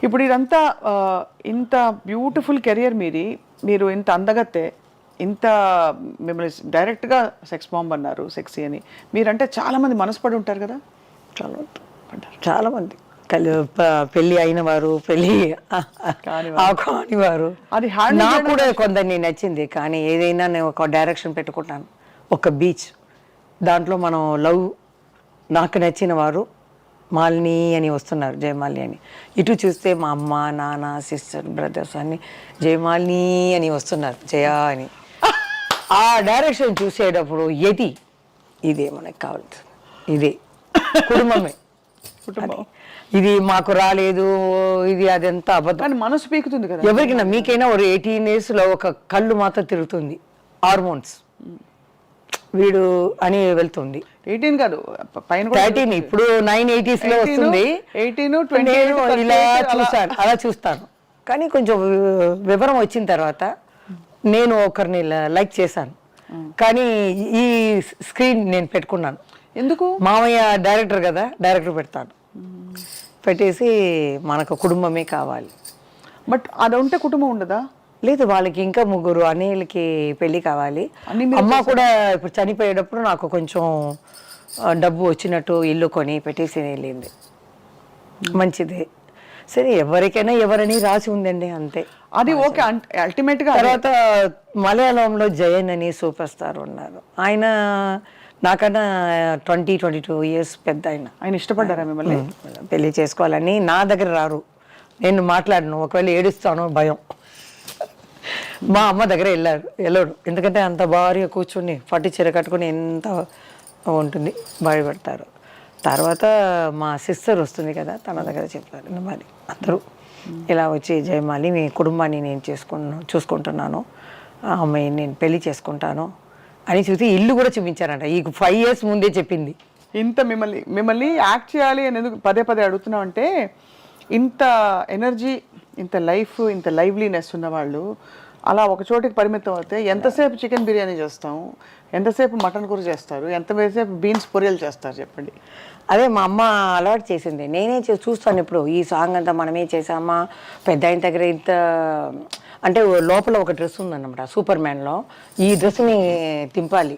ఇప్పుడు ఇదంతా ఇంత బ్యూటిఫుల్ కెరియర్ మీది, మీరు ఇంత అందగత్తే, ఇంత మిమ్మల్ని డైరెక్ట్గా సెక్స్ బాంబ్ అన్నారు, సెక్సీ అని. మీరంటే చాలామంది మనసుపడి ఉంటారు కదా. చాలా చాలామంది పెళ్ళి అయిన వారు, పెళ్ళి కాని వారు. అది నాకు కూడా కొందరిని నచ్చింది. కానీ ఏదైనా నేను ఒక డైరెక్షన్ పెట్టుకుంటాను, ఒక బీచ్, దాంట్లో మనం లవ్, నాకు నచ్చిన వారు మాలిని అని వస్తున్నారు, జయమాలిని అని. ఇటు చూస్తే మా అమ్మ, నాన్న, సిస్టర్, బ్రదర్స్ అన్ని జయమాలిని అని వస్తున్నారు, జయా అని. ఆ డైరెక్షన్ చూసేటప్పుడు ఇదే మనకు కావాల్సింది, ఇదే కుటుంబమే. కుటుంబం ఇది మాకు రాలేదు, ఇది అదంతా అబద్ధం. కానీ మనసు పీకుతుంది కదా ఎవరికైనా. మీకైనా ఒక 18 yearsలో ఒక కళ్ళు మాత్రం తిరుగుతుంది, హార్మోన్స్, వీడు అని వెళ్తుంది. 18 కాదు, పైన 13, ఇప్పుడు 980sలో వస్తుంది. 18, నేను ఇలా చూస్తాను, అలా చూస్తాను. కానీ కొంచెం వివరం వచ్చిన తర్వాత నేను ఒకరిని లైక్ చేశాను. కానీ ఈ స్క్రీన్ నేను పెట్టుకున్నాను. ఎందుకు? మామయ్య డైరెక్టర్ కదా, డైరెక్టర్ పెడతాను. పెట్టేసి మనకు కుటుంబమే కావాలి. బట్ అది ఉంటే కుటుంబం ఉండదా? లేదు, వాళ్ళకి ఇంకా 3 అన్నయ్యలకి పెళ్ళి కావాలి. అమ్మ కూడా ఇప్పుడు చనిపోయేటప్పుడు నాకు కొంచెం డబ్బు వచ్చినట్టు ఇల్లు కొని పెట్టేసి వెళ్ళింది. మంచిదే, సరే, ఎవరికైనా ఎవరని రాసి ఉందండి, అంతే. అది ఓకే. అల్టిమేట్గా తర్వాత మలయాళంలో జయన్ అని సూపర్ స్టార్ ఉన్నారు. ఆయన నాకన్నా 22 years పెద్ద. ఆయన ఇష్టపడ్డారా మిమ్మల్ని? పెళ్లి చేసుకోవాలని నా దగ్గర రారు, నేను మాట్లాడను, ఒకవేళ ఏడుస్తాను భయం. మా అమ్మ దగ్గర వెళ్ళాడు, ఎందుకంటే అంత భారీగా కూర్చొని పట్టు చీర కట్టుకుని ఎంత ఉంటుంది, భయపడతారు. తర్వాత మా సిస్టర్ వస్తుంది కదా, తన దగ్గర చెప్పారు, మరి అందరూ ఇలా వచ్చి జయమాలి మీ కుటుంబాన్ని నేను చూసుకుంటున్నాను, ఆ అమ్మాయిని నేను పెళ్లి చేసుకుంటాను అని చూసి ఇల్లు కూడా చూపించారంట. ఈ 5 years ముందే చెప్పింది. ఇంత మిమ్మల్ని యాక్ట్ చేయాలి అని ఎందుకు పదే పదే అడుగుతున్నాం అంటే, ఇంత ఎనర్జీ, ఇంత లైఫ్, ఇంత లైవ్లీనెస్ ఉన్నవాళ్ళు అలా ఒక చోటికి పరిమితం అవుతే ఎంతసేపు చికెన్ బిర్యానీ చేస్తాం, ఎంతసేపు మటన్ కూర చేస్తారు, ఎంతసేపు బీన్స్ పొరియలు చేస్తారు చెప్పండి. అదే మా అమ్మ అలవాటు చేసింది. నేనే చూస్తాను ఇప్పుడు ఈ సాంగ్ అంతా మనమే చేసామా, పెద్ద ఆయన దగ్గర ఇంత అంటే లోపల ఒక డ్రెస్ ఉందన్నమాట సూపర్ మ్యాన్లో, ఈ డ్రెస్ని తింపాలి.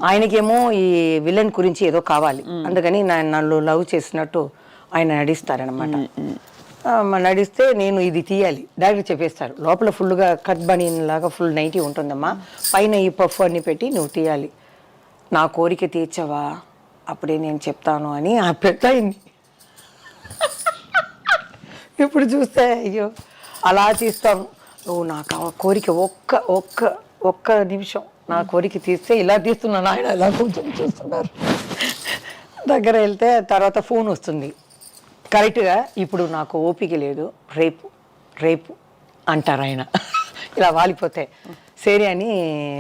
ఆయనకేమో ఈ విలన్ గురించి ఏదో కావాలి, అందుకని నన్ను లవ్ చేసినట్టు ఆయన నడిస్తారనమాట. నడిస్తే నేను ఇది తీయాలి, డైరెక్ట్ చెప్పేస్తారు. లోపల ఫుల్గా కట్ బనీన్ లాగా ఫుల్ నైటీ ఉంటుందమ్మా, పైన ఈ పఫ్ అన్ని పెట్టి నువ్వు తీయాలి, నా కోరిక తీర్చవా అప్పుడే నేను చెప్తాను అని ఆ పెట్టయింది. ఇప్పుడు చూస్తే అయ్యో అలా తీస్తాను, నువ్వు నాకు కోరిక ఒక్క నిమిషం నా కోరిక తీస్తే ఇలా తీస్తున్నాను, ఆయన అలా కొంచెం చూస్తున్నారు. దగ్గర వెళ్తే తర్వాత ఫోన్ వస్తుంది కరెక్ట్గా, ఇప్పుడు నాకు ఓపిక లేదు, రేపు అంటారు ఆయన. ఇలా వాలిపోతే సరే అని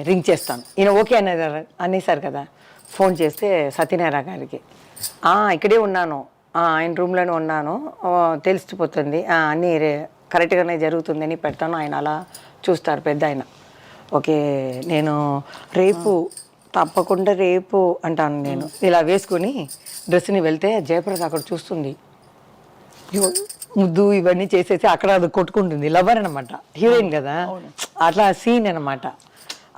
రింగ్ చేస్తాను. ఈయన ఓకే అనేసారు కదా. ఫోన్ చేస్తే సత్యనారాయణ గారికి, ఇక్కడే ఉన్నాను, ఆయన రూమ్లోనే ఉన్నాను, తెలిసిపోతుంది, అన్నీ కరెక్ట్గానే జరుగుతుందని పెడతాను. ఆయన అలా చూస్తారు పెద్ద ఆయన. ఓకే, నేను తప్పకుండా రేపు అంటాను. నేను ఇలా వేసుకుని డ్రెస్ని వెళ్తే జయప్రద అక్కడ చూస్తుంది, ముద్దు ఇవన్నీ చేసేసి అక్కడ అది కొట్టుకుంటుంది. లవర్ అనమాట, హీరోయిన్ కదా, అట్లా సీన్ అనమాట.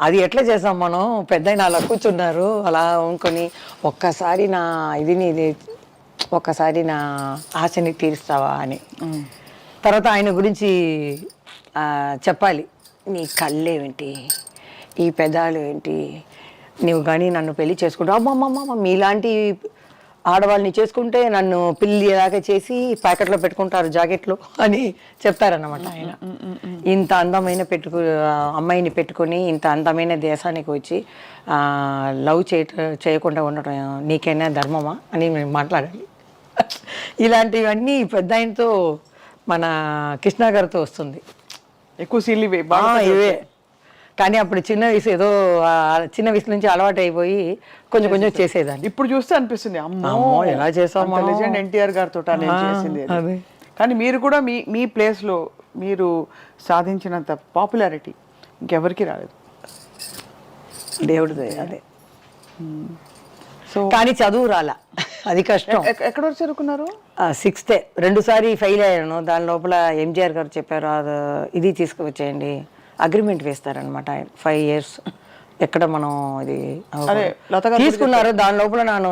అది ఎట్లా చేసాం మనం, పెద్ద అలా కూర్చున్నారు, అలా వంకొని ఒక్కసారి నా ఆశని తీరుస్తావా అని. తర్వాత ఆయన గురించి చెప్పాలి, నీ కళ్ళేంటి, ఈ పెదాలు ఏంటి, నువ్వు కానీ నన్ను పెళ్లి చేసుకుంటావు, అమ్మమ్మమ్మ మీలాంటి ఆడవాళ్ళని చేసుకుంటే నన్ను పిల్లి ఎలాగా చేసి ప్యాకెట్లో పెట్టుకుంటారు జాకెట్లు అని చెప్తారన్నమాట ఆయన. ఇంత అందమైన అమ్మాయిని పెట్టుకొని ఇంత అందమైన దేశానికి వచ్చి లవ్ చేయకుండా ఉండటం నీకైనా ధర్మమా అని మేము మాట్లాడాలి. ఇలాంటివన్నీ పెద్ద ఆయనతో మన కృష్ణ గారితో వస్తుంది ఎక్కువ సీన్లు ఇవే. కానీ అప్పుడు చిన్న వయసు నుంచి అలవాటు అయిపోయి కొంచెం చేసేదాన్ని. ఇప్పుడు చూస్తే అనిపిస్తుంది, అమ్మో ఎలా చేసాము, లెజెండ్ ఎన్టీఆర్ గారితో నేను చేసింది. కానీ మీరు కూడా మీ ప్లేస్లో మీరు సాధించినంత పాపులారిటీ ఇంకెవరికి రాలేదు, దేవుడిదే. అదే, సో కానీ చదువు రాలా, అది కష్టం. ఎక్కడ వరకు చదువుకున్నారు? 6th 2 ఫెయిల్ అయ్యాను. దాని లోపల ఎంజీఆర్ గారు చెప్పారు అది ఇది తీసుకువచ్చేయండి, అగ్రిమెంట్ వేస్తారనమాట ఆయన 5 years ఎక్కడ మనం ఇది అదే లత గారు తీసుకున్నారు. దాని లోపల నేను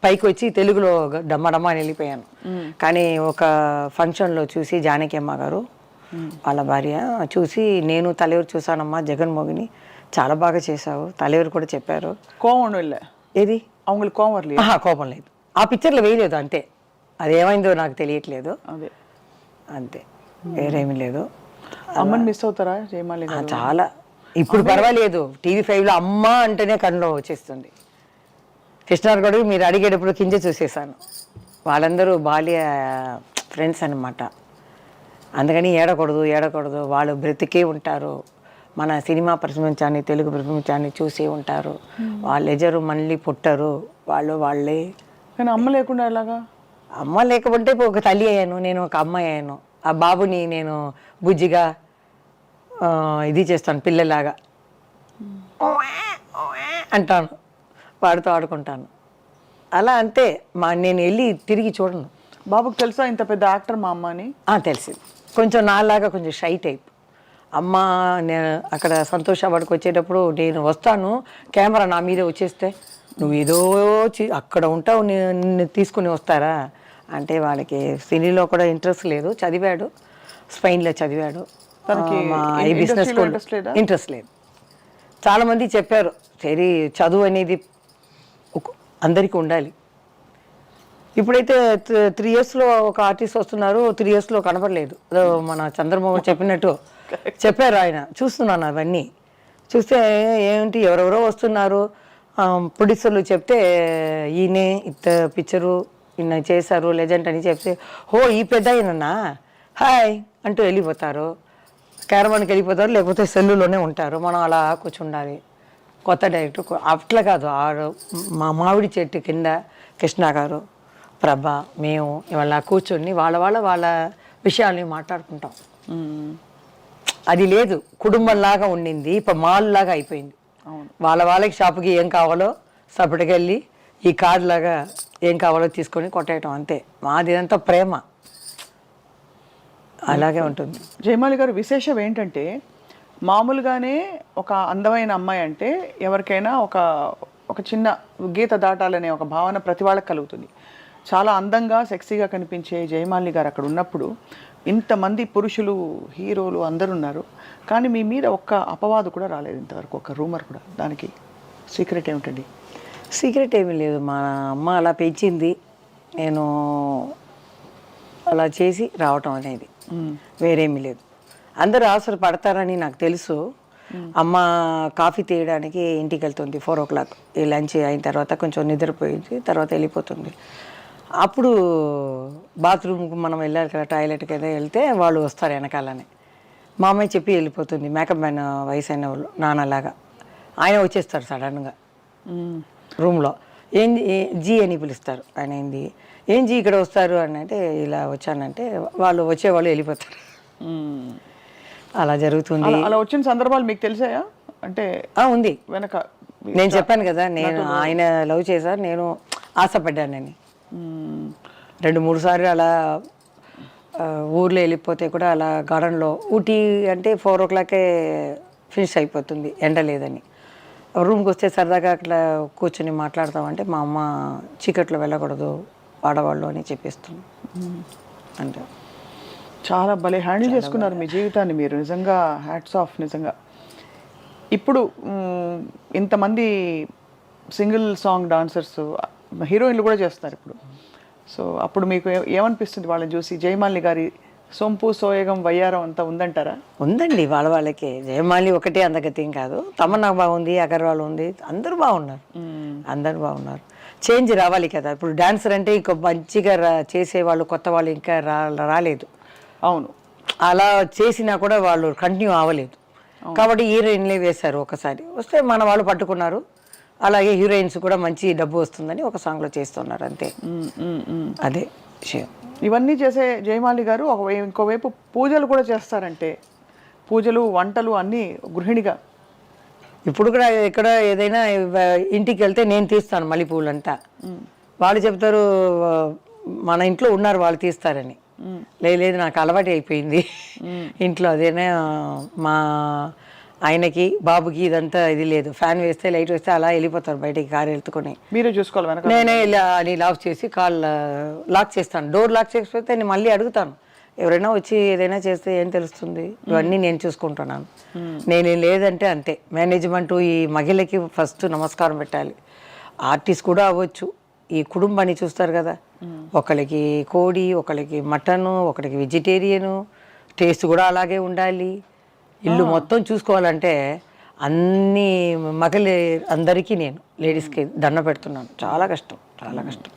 పైకి వచ్చి తెలుగులో డమ్మడమ్మ అని వెళ్ళిపోయాను. కానీ ఒక ఫంక్షన్లో చూసి జానకి అమ్మ గారు వాళ్ళ భార్య చూసి, నేను తలెవరు చూసానమ్మా జగన్మోహిని, చాలా బాగా చేశావు, తలెవరు కూడా చెప్పారు. కోవం వెళ్ళా ఏది அவங்களுக்கு కోవం வரலையா? కోపం లేదు, ఆ పిక్చర్లో వేయలేదు అంతే. అది ఏమైందో నాకు తెలియట్లేదు అదే అంతే, వేరేమీ లేదు. అమ్మని మిస్ అవుతారా జయమాలి గారు? చాలా. ఇప్పుడు పర్వాలేదు, TV5లో అమ్మ అంటేనే కన్నులో వచ్చేస్తుంది. కృష్ణార్ కూడా మీరు అడిగేటప్పుడు కింద చూసేసాను, వాళ్ళందరూ బాల్య ఫ్రెండ్స్ అన్నమాట. అందుకని ఏడకూడదు, వాళ్ళు బ్రతికే ఉంటారు, మన సినిమా ప్రపంచాన్ని తెలుగు ప్రపంచాన్ని చూసి ఉంటారు, వాళ్ళు ఎజరు మళ్ళీ పుట్టరు, వాళ్ళే. కానీ అమ్మ లేకుండా ఎలాగా? అమ్మ లేకపోతే ఒక తల్లి అయ్యాను, నేను ఒక అమ్మాయి అయ్యాను. ఆ బాబుని నేను బుజ్జిగా ఇది చేస్తాను, పిల్లలాగా అంటాను, వాడితో ఆడుకుంటాను. అలా అంతే. నేను వెళ్ళి తిరిగి చూడను. బాబుకి తెలుసా ఇంత పెద్ద యాక్టర్ మా అమ్మ అని? తెలిసింది. కొంచెం నాలాగా కొంచెం షై టైప్. అమ్మ నేను అక్కడ సంతోష వాడికి వచ్చేటప్పుడు నేను వస్తాను, కెమెరా నా మీద వచ్చేస్తే నువ్వు ఏదో అక్కడ ఉంటావు, నిన్ను తీసుకుని వస్తారా అంటే, వాళ్ళకి సినీలో కూడా ఇంట్రెస్ట్ లేదు. చదివాడు, స్పెయిన్లో చదివాడు, బిజినెస్ ఇంట్రెస్ట్ లేదు. చాలామంది చెప్పారు సరే చదువు అనేది అందరికీ ఉండాలి. ఇప్పుడైతే 3 yearsలో ఒక ఆర్టిస్ట్ వస్తున్నారు, 3 yearsలో కనపడలేదు. మన చంద్రబాబు చెప్పినట్టు చెప్పారు ఆయన. చూస్తున్నాను అవన్నీ చూస్తే ఏంటి ఎవరెవరో వస్తున్నారు, ప్రొడ్యూసర్లు చెప్తే ఈయనే ఇంత పిక్చరు ఈయన చేశారు లెజెండ్ అని చెప్తే, ఈ పెద్ద అయినన్నా హాయ్ అంటూ వెళ్ళిపోతారు, క్యారవాన్కి వెళ్ళిపోతారు, లేకపోతే సెల్లులోనే ఉంటారు. మనం అలా కూర్చుండాలి. కొత్త డైరెక్టర్ అట్లా కాదు, మా మామిడి చెట్టు కింద కృష్ణ గారు, ప్రభ, మేము ఇవాళ కూర్చొని వాళ్ళ విషయాల్ని మాట్లాడుకుంటాం. అది లేదు, కుటుంబంలాగా ఉండింది, ఇప్పుడు మాల్ లాగా అయిపోయింది. వాళ్ళకి షాపుకి ఏం కావాలో సపరేట్గా వెళ్ళి ఈ కార్డు లాగా ఏం కావాలో తీసుకొని కొట్టేయటం అంతే. మాది అంతా ప్రేమ, అలాగే ఉంటుంది. జయమాలి గారు విశేషం ఏంటంటే, మామూలుగానే ఒక అందమైన అమ్మాయి అంటే ఎవరికైనా ఒక చిన్న గీత దాటాలనే ఒక భావన ప్రతి వాళ్ళకి కలుగుతుంది. చాలా అందంగా సెక్సీగా కనిపించే జయమాలి గారు అక్కడ ఉన్నప్పుడు ఇంతమంది పురుషులు హీరోలు అందరు ఉన్నారు, కానీ మీ మీద ఒక్క అపవాదు కూడా రాలేదు ఇంతవరకు, ఒక రూమర్ కూడా. దానికి సీక్రెట్ ఏమిటండి? సీక్రెట్ ఏమీ లేదు, మా అమ్మ అలా పెంచింది, నేను అలా చేసి రావటం అనేది, వేరేమీ లేదు. అందరూ అవసరం పడతారని నాకు తెలుసు. అమ్మ కాఫీ తీయడానికి ఇంటికి వెళ్తుంది 4 o'clock, ఈ లంచ్ అయిన తర్వాత కొంచెం నిద్రపోయింది, తర్వాత వెళ్ళిపోతుంది. అప్పుడు బాత్రూమ్కి మనం వెళ్ళాలి కదా, టాయిలెట్కి ఏదో వెళ్తే వాళ్ళు వస్తారు వెనకాలనే. మా అమ్మాయి చెప్పి వెళ్ళిపోతుంది, మేకప్ మ్యాన్ వయసు అయిన వాళ్ళు నాన్నలాగా. ఆయన వచ్చేస్తారు సడన్గా రూమ్లో, జీ అని పిలుస్తారు. ఆయన ఏం జీ ఇక్కడ వస్తారు అని అంటే, ఇలా వచ్చానంటే వాళ్ళు వచ్చేవాళ్ళు వెళ్ళిపోతారు. అలా జరుగుతుంది. అలా వచ్చిన సందర్భాలు మీకు తెలిసాయా? అంటే ఉంది వెనక నేను చెప్పాను కదా, నేను ఆయన లవ్ చేశారు, నేను ఆశపడ్డానని. 2-3 సార్లు అలా ఊర్లో వెళ్ళిపోతే కూడా అలా గార్డెన్లో, ఊటీ అంటే 4 o'clock ఫినిష్ అయిపోతుంది, ఎండ లేదని. రూమ్కి వస్తే సరదాగా అట్లా కూర్చొని మాట్లాడతామంటే మా అమ్మ చీకట్లో వెళ్ళకూడదు ఆడవాళ్ళు అని చెప్పేస్తుంది. అంటే చాలా భలే హ్యాండిల్ చేసుకున్నారు మీ జీవితాన్ని మీరు, నిజంగా హ్యాట్స్ ఆఫ్. నిజంగా ఇప్పుడు ఇంతమంది సింగిల్ సాంగ్ డాన్సర్స్ హీరోయిన్లు కూడా చేస్తున్నారు ఇప్పుడు. సో అప్పుడు మీకు ఏమనిపిస్తుంది వాళ్ళని చూసి? జయమాలిని గారి సొంపు సోయగం వయ్యారం అంతా ఉందంటారా? ఉందండి, వాళ్ళకే. జయమాలి ఒకటే అందగత్యం కాదు, తమన్నా బాగుంది, అగర్వాల్ ఉంది, అందరూ బాగున్నారు. చేంజ్ రావాలి కదా. ఇప్పుడు డాన్సర్ అంటే ఇంకో మంచిగా చేసేవాళ్ళు కొత్త వాళ్ళు ఇంకా రాలేదు. అవును, అలా చేసినా కూడా వాళ్ళు కంటిన్యూ అవ్వలేదు. కాబట్టి హీరోయిన్లే వేశారు, ఒకసారి వస్తే మన వాళ్ళు పట్టుకున్నారు. అలాగే హీరోయిన్స్ కూడా మంచి డబ్బు వస్తుందని ఒక సాంగ్లో చేస్తున్నారు అంతే. అదే విషయం. ఇవన్నీ చేసే జయమాలి గారు ఇంకోవైపు పూజలు కూడా చేస్తారంటే, పూజలు వంటలు అన్నీ గృహిణిగా. ఇప్పుడు కూడా ఎక్కడ ఏదైనా ఇంటికి వెళ్తే నేను తీస్తాను మల్లెపూలంతా. వాళ్ళు చెప్తారు మన ఇంట్లో ఉన్నారు వాళ్ళు తీస్తారని. లేదు నాకు అలవాటు అయిపోయింది ఇంట్లో. అదేనా మా ఆయనకి బాబుకి ఇదంతా ఇది లేదు. ఫ్యాన్ వేస్తే లైట్ వేస్తే అలా వెళ్ళిపోతారు బయటికి కారు ఎత్తుకొని. మీరే చూసుకోవాలి వెనక. నేనే ఇలా అని లాక్ చేసి కాల్ లాక్ చేస్తాను. డోర్ లాక్ చేసిపోతే నేను మళ్ళీ అడుగుతాను. ఎవరైనా వచ్చి ఏదైనా చేస్తే ఏం తెలుస్తుంది, ఇవన్నీ నేను చూసుకుంటున్నాను. నేనేం లేదంటే అంతే. మేనేజ్మెంట్ ఈ మహిళకి ఫస్ట్ నమస్కారం పెట్టాలి. ఆర్టిస్ట్ కూడా అవ్వచ్చు. ఈ కుటుంబాన్ని చూస్తారు కదా, ఒకరికి కోడి, ఒకరికి మటను, ఒకరికి వెజిటేరియను, టేస్ట్ కూడా అలాగే ఉండాలి. ఇల్లు మొత్తం చూసుకోవాలంటే అన్ని మగలే అందరికీ నేను లేడీస్కి దండ పెడుతున్నాను. చాలా కష్టం, చాలా కష్టం.